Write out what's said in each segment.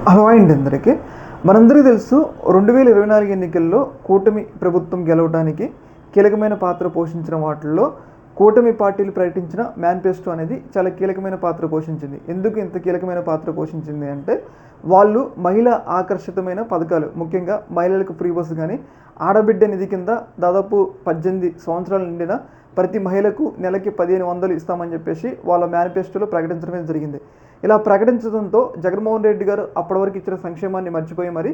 Hello అండి అందరికీ. మనందరికీ తెలుసు 2024 ఎన్నికల్లో కూటమి ప్రభుత్వం గెలవడానికి కీలకమైన పాత్ర పోషించిన వాటిల్లో కూటమి పార్టీలు ప్రకటించిన మేనిఫెస్టో అనేది చాలా కీలకమైన పాత్ర పోషించింది. ఎందుకు ఇంత కీలకమైన పాత్ర పోషించింది అంటే వాళ్ళు మహిళా ఆకర్షితమైన పథకాలు, ముఖ్యంగా మహిళలకు ఫ్రీ బస్సు కానీ, ఆడబిడ్డ నిధి కింద దాదాపు 18 సంవత్సరాలు నిండిన ప్రతి మహిళకు నెలకి 1500 ఇస్తామని చెప్పేసి వాళ్ళ మేనిఫెస్టోలో ప్రకటించడమే జరిగింది. ఇలా ప్రకటించడంతో జగన్మోహన్ రెడ్డి గారు అప్పటి వరకు ఇచ్చిన సంక్షేమాన్ని మర్చిపోయి మరి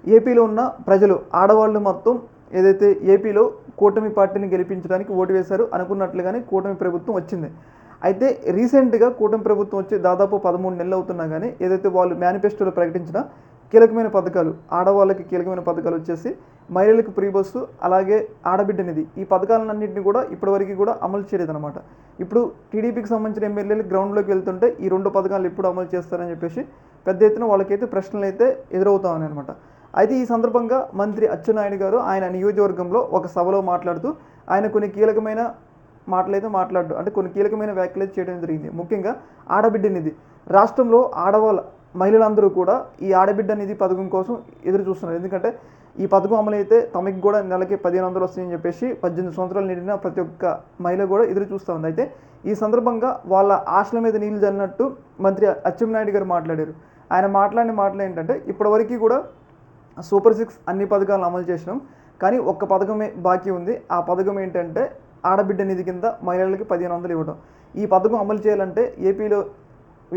ఏపీలో ఉన్న ప్రజలు, ఆడవాళ్ళు మొత్తం ఏదైతే ఏపీలో కూటమి పార్టీని గెలిపించడానికి ఓటు వేశారు అనుకున్నట్లుగానే కూటమి ప్రభుత్వం వచ్చింది. అయితే రీసెంట్గా కూటమి ప్రభుత్వం వచ్చి దాదాపు 13 నెలలు అవుతున్నా కానీ ఏదైతే వాళ్ళు మేనిఫెస్టోలో ప్రకటించిన కీలకమైన పథకాలు, ఆడవాళ్ళకి కీలకమైన పథకాలు వచ్చేసి మహిళలకు ఫ్రీ బస్సు, అలాగే ఆడబిడ్డ నిధి, ఈ పథకాలన్నింటినీ కూడా ఇప్పటివరకు కూడా అమలు చేయలేదన్నమాట. ఇప్పుడు టీడీపీకి సంబంధించిన ఎమ్మెల్యేలు గ్రౌండ్లోకి వెళ్తుంటే ఈ 2 పథకాలు ఎప్పుడు అమలు చేస్తారని చెప్పేసి పెద్ద ఎత్తున వాళ్ళకైతే ప్రశ్నలు అయితే ఎదురవుతామని అనమాట. అయితే ఈ సందర్భంగా మంత్రి అచ్చెన్నాయుడు గారు ఆయన నియోజకవర్గంలో ఒక సభలో మాట్లాడుతూ ఆయన కొన్ని కీలకమైన మాటలైతే మాట్లాడు అంటే కొన్ని కీలకమైన వ్యాఖ్యలు చేయడం జరిగింది. ముఖ్యంగా ఆడబిడ్డ నిధి, రాష్ట్రంలో ఆడవాళ్ళ మహిళలందరూ కూడా ఈ ఆడబిడ్డ నిధి పథకం కోసం ఎదురు చూస్తున్నారు. ఎందుకంటే ఈ పథకం అమలు అయితే తమకి కూడా నెలకి 1500 వస్తాయని చెప్పేసి 18 సంవత్సరాలు నిండిన ప్రతి ఒక్క మహిళ కూడా ఎదురు చూస్తూ ఉంది. అయితే ఈ సందర్భంగా వాళ్ళ ఆశల మీద నీళ్లు జల్లినట్టు మంత్రి అచ్చెన్నాయుడు గారు మాట్లాడారు. ఆయన మాట్లాడిన మాటలు ఏంటంటే ఇప్పటివరకు కూడా సూపర్ 6 అన్ని పథకాలను అమలు చేసినాం, కానీ ఒక్క పథకమే బాకీ ఉంది. ఆ పథకం ఏంటంటే ఆడబిడ్డ నిధి కింద మహిళలకి 1500 ఇవ్వడం. ఈ పథకం అమలు చేయాలంటే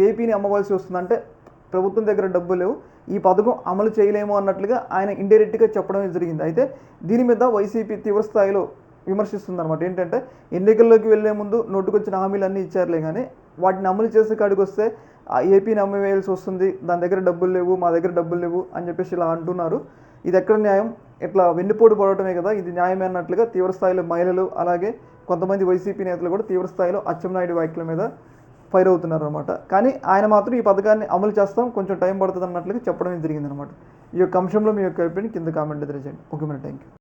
ఏపీని అమ్మవలసి వస్తుందంటే ప్రభుత్వం దగ్గర డబ్బులు లేవు, ఈ పథకం అమలు చేయలేము అన్నట్లుగా ఆయన ఇండైరెక్ట్గా చెప్పడం జరిగింది. అయితే దీని మీద వైసీపీ తీవ్రస్థాయిలో విమర్శిస్తుంది అనమాట. ఏంటంటే ఎన్నికల్లోకి వెళ్లే ముందు నోటుకొచ్చిన హామీలన్నీ ఇచ్చారులే, కానీ వాటిని అమలు చేసే కాడికి వస్తే ఏపీని అమ్మవేయాల్సి వస్తుంది, దాని దగ్గర డబ్బులు లేవు, మా దగ్గర డబ్బులు లేవు అని చెప్పేసి ఇలా అంటున్నారు. ఇది ఎక్కడ న్యాయం? ఇట్లా వెన్నుపోటు పడటమే కదా ఇది న్యాయమే అన్నట్లుగా తీవ్రస్థాయిలో మహిళలు, అలాగే కొంతమంది వైసీపీ నేతలు కూడా తీవ్రస్థాయిలో అచ్చెన్నాయుడు వ్యాఖ్యల మీద ఫైర్ అవుతున్నారు అనమాట. కానీ ఆయన మాత్రం ఈ పథకాన్ని అమలు చేస్తాం, కొంచెం టైం పడుతుంది అన్నట్లుగా చెప్పడం జరిగింది అనమాట. ఈ యొక్క అంశంలో మీ యొక్క ఒపీనియన్ కింద కామెంట్ తెలియజేయండి. Okay madam, thank you.